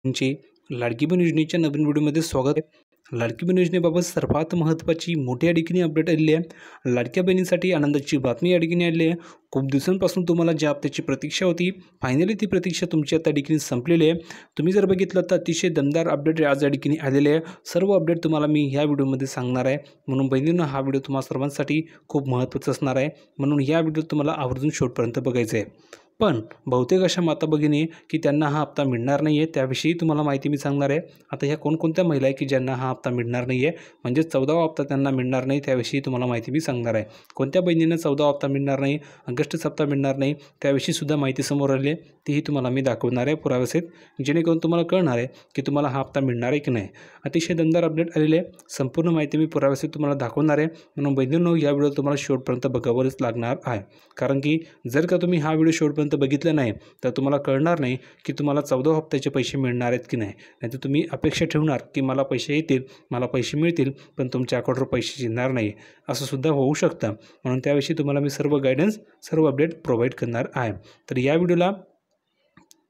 तुमचे लाडकी बहीण योजनेच्या नवीन व्हिडिओमध्ये स्वागत आहे। लाडकी बहीण योजनेबाबत सर्वात महत्त्वाची मोठ्या ठिकाणी अपडेट आलेली आहे। लाडक्या बहिणींसाठी आनंदाची बातमी या ठिकाणी आली आहे। खूप दिवसांपासून तुम्हाला ज्या हप्त्याची प्रतीक्षा होती, फायनली ती प्रतीक्षा तुमची आता ठिकाणी संपलेली आहे। तुम्ही जर बघितलं तर अतिशय दमदार अपडेट आज या ठिकाणी आलेले आहे। सर्व अपडेट तुम्हाला मी ह्या व्हिडिओमध्ये सांगणार आहे, म्हणून बहिणींनो हा व्हिडिओ तुम्हा सर्वांसाठी खूप महत्त्वाचा असणार आहे, म्हणून या व्हिडिओ तुम्हाला आवर्जून शेवटपर्यंत बघायचं आहे। पण बहुतेक अशा माता भगिनी की त्यांना हा हप्ता मिळणार नाही आहे, त्याविषयी तुम्हाला माहिती मी सांगणार आहे। आता ह्या कोणकोणत्या महिला आहे की ज्यांना हा हप्ता मिळणार नाही आहे, म्हणजे 14वा हप्ता त्यांना मिळणार नाही, त्याविषयी तुम्हाला माहिती मी सांगणार आहे। कोणत्या बहिणींना 14वा हप्ता मिळणार नाही, ऑगस्टचा हप्ता मिळणार नाही, त्याविषयी सुद्धा माहिती समोर आली आहे, तीही तुम्हाला मी दाखवणार आहे पुराव्यासहित, जेणेकरून तुम्हाला कळणार आहे की तुम्हाला हा हप्ता मिळणार आहे की नाही। अतिशय दमदार अपडेट आलेले आहे, संपूर्ण माहिती मी पुराव्यासहित तुम्हाला दाखवणार आहे, म्हणून बहिणींनो या व्हिडिओ तुम्हाला शेवटपर्यंत बघावंच लागणार आहे। कारण की जर का तुम्ही हा व्हिडिओ शेवटपर्यंत बघितलं नाही तर तुम्हाला कळणार नाही की तुम्हाला 14 हप्त्याचे पैसे मिळणार आहेत की नाही। नाहीतर तुम्ही अपेक्षा ठेवणार की मला पैसे येतील, मला पैसे मिळतील, पण तुमच्या अकाउंटवर पैसे येणार नाही, असं सुद्धा होऊ शकतं। म्हणून त्याविषयी तुम्हाला मी सर्व गायडन्स, सर्व अपडेट प्रोव्हाइड करणार आहे। तर या व्हिडिओला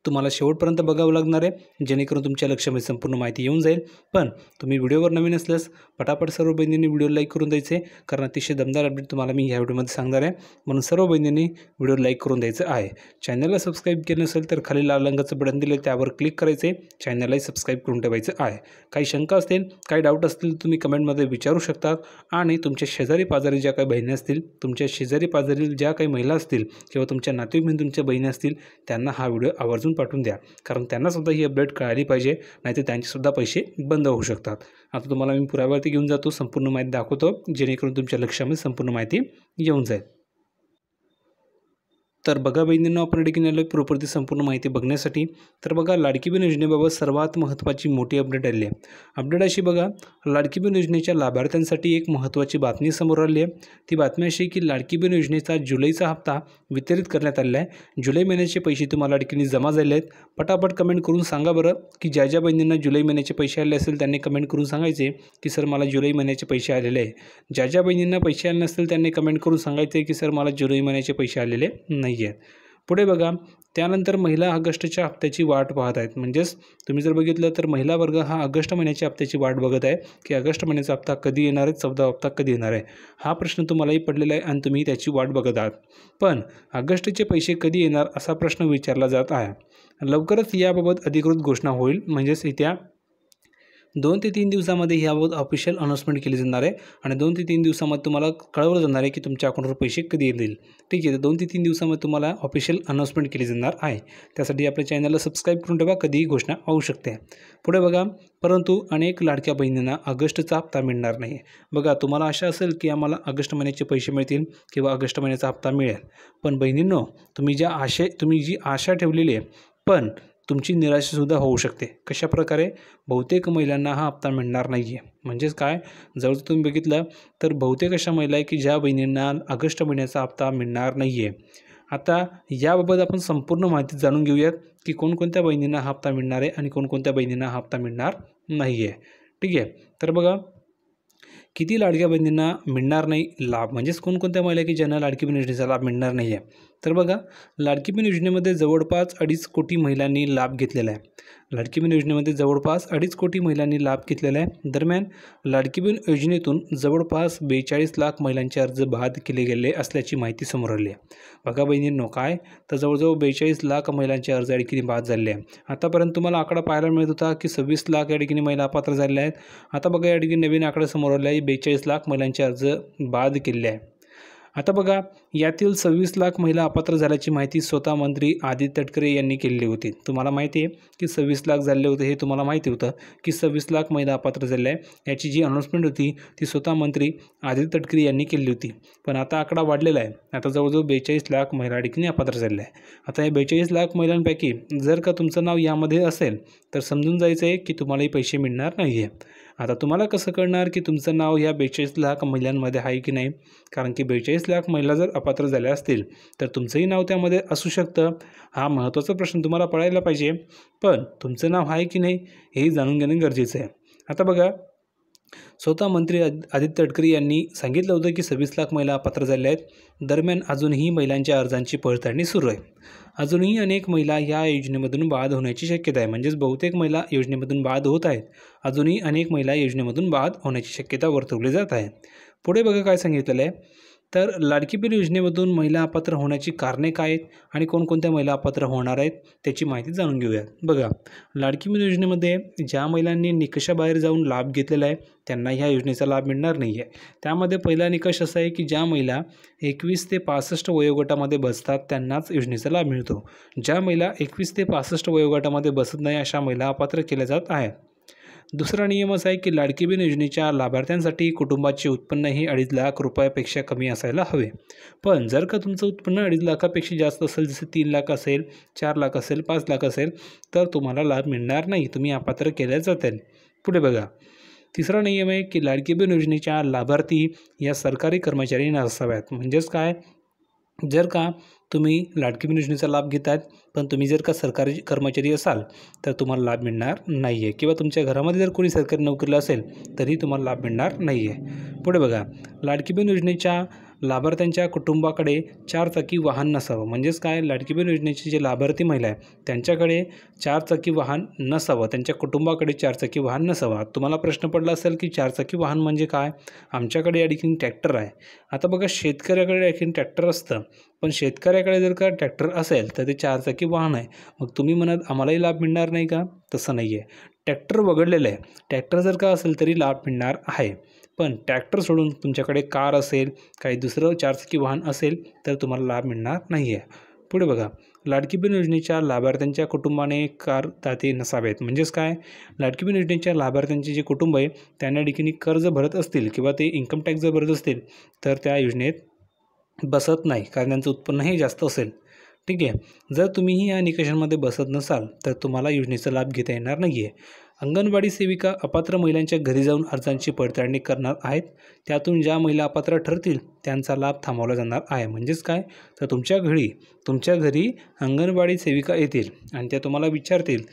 तुम्हाला शेवटपर्यंत बघावं लागणार आहे, जेणेकरून तुमच्या लक्षामध्ये संपूर्ण माहिती येऊन जाईल। पण तुम्ही व्हिडिओवर नवीन असल्यास पटापट सर्व बहिणींनी व्हिडिओ लाईक करून द्यायचे, कारण अतिशय दमदार अपडेट तुम्हाला मी ह्या व्हिडिओमध्ये सांगणार आहे, म्हणून सर्व बहिणींनी व्हिडिओ लाईक करून द्यायचं आहे। चॅनलला सबस्क्राईब केलं नसेल तर खाली लाल रंगाचं बटन दिलं त्यावर क्लिक करायचे, चॅनललाही सबस्क्राईब करून ठेवायचं आहे। काही शंका असतील, काही डाऊट असतील तुम्ही कमेंटमध्ये विचारू शकतात, आणि तुमच्या शेजारी पाजारी ज्या काही बहिणी असतील, तुमच्या शेजारी पाजारी ज्या काही महिला असतील किंवा तुमच्या नातेवाईक तुमच्या बहिणी असतील, त्यांना हा व्हिडिओ आवर्जून पाठवून द्या, कारण त्यांनासुद्धा ही अपडेट कळाली पाहिजे, नाहीतर त्यांचेसुद्धा पैसे बंद होऊ शकतात। आता तुम्हाला मी पुराव्यावरती घेऊन जातो, संपूर्ण माहिती दाखवतो, जेणेकरून तुमच्या लक्षामध्ये संपूर्ण माहिती येऊन जाईल। तर बघा बहिणींनो, आपण ठिकाणी आलो प्रॉपर्टी संपूर्ण माहिती बघण्यासाठी। तर बघा, लाडकी बहीण योजनेबाबत सर्वात महत्त्वाची मोठी अपडेट आली आहे। अपडेट अशी बघा, लाडकी बहीण योजनेच्या लाभार्थ्यांसाठी एक महत्त्वाची बातमी समोर आली आहे। ती बातमी अशी की लाडकी बहीण योजनेचा जुलैचा हप्ता वितरित करण्यात आलेला आहे। जुलै महिन्याचे पैसे तुम्हाला ठिकाणी जमा झाले आहेत। पटापट कमेंट करून सांगा बरं की ज्या ज्या बहिणींना जुलै महिन्याचे पैसे आले असेल त्यांनी कमेंट करून सांगायचे की सर मला जुलै महिन्याचे पैसे आलेले आहे। ज्या ज्या बहिणींना पैसे आले नसतील त्यांनी कमेंट करून सांगायचे की सर मला जुलै महिन्याचे पैसे आलेले नाही आहेत। पुढे बघा, त्यानंतर महिला ऑगस्टच्या हप्त्याची वाट पाहत आहेत। म्हणजेच तुम्ही जर बघितलं तर महिला वर्ग हा ऑगस्ट महिन्याच्या हप्त्याची वाट बघत आहे की ऑगस्ट महिन्याचा हप्ता कधी येणार आहे, 14वा हप्ता कधी येणार आहे। हा प्रश्न तुम्हालाही पडलेला आहे आणि तुम्ही त्याची वाट बघत आहात। पण ऑगस्टचे पैसे कधी येणार असा प्रश्न विचारला जात आहे। लवकरच याबाबत अधिकृत घोषणा होईल, म्हणजेच येत्या 2 ते 3 दिवसामध्ये याबाबत ऑफिशियल अनाउन्समेंट केली जाणार आहे, आणि 2 ते 3 दिवसामध्ये तुम्हाला कळवलं जाणार आहे की तुमच्या अकाउंटवर पैसे कधी येतील। ठीक आहे, तर 2 ते 3 दिवसामध्ये तुम्हाला ऑफिशियल अनाउन्समेंट केली जाणार आहे। त्यासाठी आपल्या चॅनलला सबस्क्राईब करून ठेवा, कधीही घोषणा होऊ शकते। पुढे बघा, परंतु अनेक लाडक्या बहिणींना ऑगस्टचा हप्ता मिळणार नाही। बघा, तुम्हाला आशा असेल की आम्हाला ऑगस्ट महिन्याचे पैसे मिळतील किंवा ऑगस्ट महिन्याचा हप्ता मिळेल, पण बहिणींनो तुम्ही जी आशा ठेवलेली आहे, पण तुमची निराशासुद्धा होऊ शकते। कशाप्रकारे? बहुतेक महिलांना हा हप्ता मिळणार नाही आहे। म्हणजेच काय, जवळ तुम्ही बघितलं तर बहुतेक अशा महिला आहे की ज्या बहिणींना ऑगस्ट महिन्याचा हप्ता मिळणार नाही आहे। आता याबाबत आपण संपूर्ण माहिती जाणून घेऊयात की कोणकोणत्या बहिणींना हा हप्ता मिळणार आहे आणि कोणकोणत्या बहिणींना हा हप्ता मिळणार नाही आहे। ठीक आहे, तर बघा, किती लाडक्या बहिणींना मिळणार नाही लाभ, म्हणजेच कोणकोणत्या महिला की ज्यांना लाडकी बहीण योजनेचा लाभ मिळणार नाही आहे। तर बघा, लाडकी बहीण योजनेमध्ये जवळपास 2.5 कोटी महिलांनी लाभ घेतलेला आहे। लाडकी बहीण योजनेमध्ये जवळपास 2.5 कोटी महिलांनी लाभ घेतलेला आहे। दरम्यान लाडकी बहीण योजनेतून जवळपास 42 लाख महिलांचे अर्ज बाद केले गेले असल्याची माहिती समोर आली आहे। बघा बहिणींनो, काय तर जवळजवळ 42 लाख महिलांचे अर्ज या ठिकाणी बाद झाले आहे। आतापर्यंत तुम्हाला आकडा पाहायला मिळत होता की 26 लाख या ठिकाणी महिला अपात्र झालेल्या आहेत। आता बघा, या ठिकाणी नवीन आकडा समोर आला आहे, 42 लाख महिलांचे अर्ज बाद केलेले आहे। आता बघा, यातील 26 लाख महिला अपात्र झाल्याची माहिती स्वतः मंत्री आदित्य तटकरे यांनी केलेली होती। तुम्हाला माहिती आहे की 26 लाख झाले होते, हे तुम्हाला माहिती होतं की 26 लाख महिला अपात्र झाल्या आहे। याची जी अनाउन्समेंट होती ती स्वतः मंत्री आदित्य तटकरे यांनी केली होती, पण आता आकडा वाढलेला आहे। आता जवळजवळ 42 लाख महिला ठिकाणी अपात्र झालेल्या आहे। आता या 42 लाख महिलांपैकी जर का तुमचं नाव यामध्ये असेल तर समजून जायचं आहे की तुम्हालाही पैसे मिळणार नाही आहे। आता तुम्हाला कसं कळणार की तुमचं नाव या 42 लाख महिलांमध्ये आहे की नाही? कारण की 42 लाख महिला जर अपात्र झाल्या असतील तर तुमचंही नाव त्यामध्ये असू शकतं। हा महत्त्वाचा प्रश्न तुम्हाला पडायला पाहिजे, पण तुमचं नाव आहे की नाही हेही जाणून घेणं गरजेचं आहे। आता बघा, स्वतः मंत्री आदित्य तटकरे यांनी सांगितलं होतं की 26 लाख महिला पात्र झाल्या आहेत. दरम्यान अजूनही महिलांच्या अर्जांची पडताळणी सुरू आहे. अजूनही अनेक महिला या योजनेमधून बाद होण्याची शक्यता आहे. म्हणजेच बहुतेक महिला योजनेमधून बाद होत आहेत. अजूनही अनेक महिला योजनेमधून बाद होण्याची शक्यता वर्तवली जात आहे. पुढे बघा काय सांगितलेलं आहे. तर लाडकी बहीण योजनेमधून महिला अपात्र होण्याची कारणे काय आहेत आणि कोणकोणत्या महिला अपात्र होणार आहेत त्याची माहिती जाणून घेऊया. बघा, लाडकी बहीण योजनेमध्ये ज्या महिलांनी निकषाबाहेर जाऊन लाभ घेतलेला आहे त्यांना ह्या योजनेचा लाभ मिळणार नाही आहे. त्यामध्ये पहिला निकष असा आहे की ज्या महिला 21 ते 65 वयोगटामध्ये बसतात त्यांनाच योजनेचा लाभ मिळतो. ज्या महिला 21 ते 65 वयोगटामध्ये बसत नाही अशा महिला अपात्र केल्या जात आहेत. दुसरा नियम असा आहे की लाडकी बहीण योजनेच्या लाभार्थ्यांसाठी कुटुंबाचे उत्पन्न हे 2.5 लाख रुपयापेक्षा कमी असायला हवे. पण जर का तुमचं उत्पन्न 2.5 लाखापेक्षा जास्त असेल, जसे 3 लाख असेल, 4 लाख असेल, 5 लाख असेल, तर तुम्हाला लाभ मिळणार नाही, तुम्ही अपात्र केल्या जातील. पुढे बघा, तिसरा नियम आहे की लाडकी बहीण योजनेच्या लाभार्थी या सरकारी कर्मचारी नसाव्यात. म्हणजेच काय, जर का तुम्ही लाडकी बहीण योजनेचा लाभ घेत आहेत पण तुम्ही जर का सरकारी कर्मचारी असाल तर तुम्हाला लाभ मिळणार नाही आहे, किंवा तुमच्या घरामध्ये जर कोणी सरकारी नोकरीला असेल तरी तुम्हाला लाभ मिळणार नाही आहे. पुढे बघा, लाडकी बहीण योजनेच्या लाभार्थ्यांच्या कुटुंबाकडे 4 चाकी वाहन नसावं. म्हणजेच काय, लाडकी बहीण योजनेचे जे लाभार्थी महिला आहे त्यांच्याकडे 4 चाकी वाहन नसावं, त्यांच्या कुटुंबाकडे 4 चाकी वाहन नसावं. तुम्हाला प्रश्न पडला असेल की 4 चाकी वाहन म्हणजे काय? आमच्याकडे या ठिकाणी ट्रॅक्टर आहे. आता बघा, शेतकऱ्याकडे या ठिकाणी ट्रॅक्टर असतं, पण शेतकऱ्याकडे जर का ट्रॅक्टर असेल तर ते 4 चाकी वाहन आहे. मग तुम्ही म्हणत आम्हालाही लाभ मिळणार नाही का? तसं नाही आहे. ट्रॅक्टर वगळलेलं आहे. ट्रॅक्टर जर का असेल तरी लाभ मिळणार आहे. पण ट्रॅक्टर सोडून तुमच्याकडे कार असेल, काही दुसरं 4 चाकी वाहन असेल तर तुम्हाला लाभ मिळणार नाही आहे. पुढे बघा, लाडकी बहीण योजनेच्या लाभार्थ्यांच्या कुटुंबाने करदाते नसावेत. म्हणजेच काय, लाडकी बहीण योजनेच्या लाभार्थ्यांचे जे कुटुंब आहे त्यांना ठिकाणी कर्ज भरत असतील किंवा ते इन्कम टॅक्स जर भरत असतील तर त्या योजनेत बसत नाही, कारण त्यांचं उत्पन्नही जास्त असेल. ठीक आहे. जर तुम्हीही या निकषांमध्ये बसत नसाल तर तुम्हाला योजनेचा लाभ घेता येणार नाही आहे. अंगणवाडी सेविका अपात्र महिलांच्या घरी जाऊन अर्जांची पडताळणी करणार आहेत. त्यातून ज्या महिला अपात्र ठरतील त्यांचा लाभ थांबवला जाणार आहे. म्हणजेच काय, तर तुमच्या घरी अंगणवाडी सेविका येतील आणि त्या तुम्हाला विचारतील,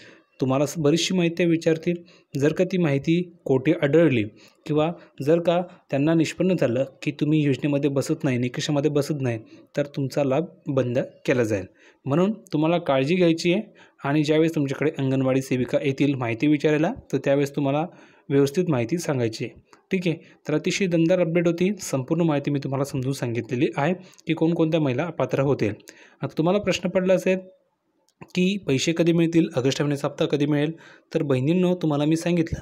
तुम्हाला बरीचशी माहिती विचारतील. जर का ती माहिती खोटी आढळली किंवा जर का त्यांना निष्पन्न झालं की तुम्ही योजनेमध्ये बसत नाही, निकषामध्ये बसत नाही, तर तुमचा लाभ बंद केला जाईल. म्हणून तुम्हाला काळजी घ्यायची आहे आणि ज्यावेळेस तुमच्याकडे अंगणवाडी सेविका येतील माहिती विचारायला तर त्यावेळेस तुम्हाला व्यवस्थित माहिती सांगायची आहे. ठीक आहे. तर अतिशय दमदार अपडेट होती. संपूर्ण माहिती मी तुम्हाला समजून सांगितलेली आहे की कोणकोणत्या महिला अपात्र होतील. आता तुम्हाला प्रश्न पडला असेल की पैसे कधी मिळतील, ऑगस्ट महिन्याचा हप्ता कधी मिळेल? तर बहिणींनो, तुम्हाला मी सांगितलं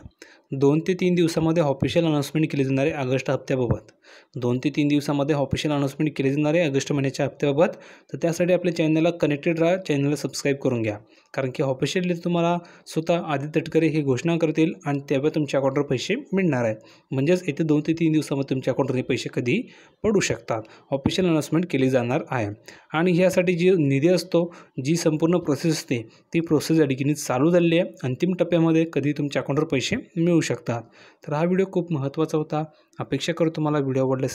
2 ते 3 दिवसामध्ये ऑफिशियल अनाऊन्समेंट केली जाणार आहे ऑगस्ट हप्त्याबाबत. 2 ते 3 दिवसामध्ये ऑफिशियल अनाऊन्समेंट केली जाणार आहे ऑगस्ट महिन्याच्या हप्त्याबाबत. तर त्यासाठी आपल्या चॅनलला कनेक्टेड राहा, चॅनलला सबस्क्राईब करून घ्या, कारण की ऑफिशियली तुम्हाला स्वतः आदित्य तटकरे हे घोषणा करतील आणि तेव्हा तुमच्या अकाउंटवर पैसे मिळणार आहेत. म्हणजेच येथे 2 ते 3 दिवसामध्ये तुमच्या अकाउंटवर पैसे कधी पडू शकतात. ऑफिशियल अनाऊन्समेंट केली जाणार आहे आणि ह्यासाठी जी निधी असतो, जी संपूर्ण प्रोसेस असते ती प्रोसेस या ठिकाणी चालू झालेली आहे. अंतिम टप्प्यामध्ये कधी तुमच्या अकाउंटवर पैसे मिळू शकतात. तर हा व्हिडिओ खूप महत्त्वाचा होता. अपेक्षा करतो तुम्हाला व्हिडिओ आवडला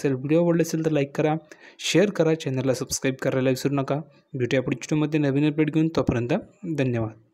असेल तर लाईक करा, शेअर करा, चॅनलला सबस्क्राईब करायला विसरू नका. भेटूया पुढच्या व्हिडिओमध्ये नवीन अपडेट घेऊन. तोपर्यंत धन्यवाद.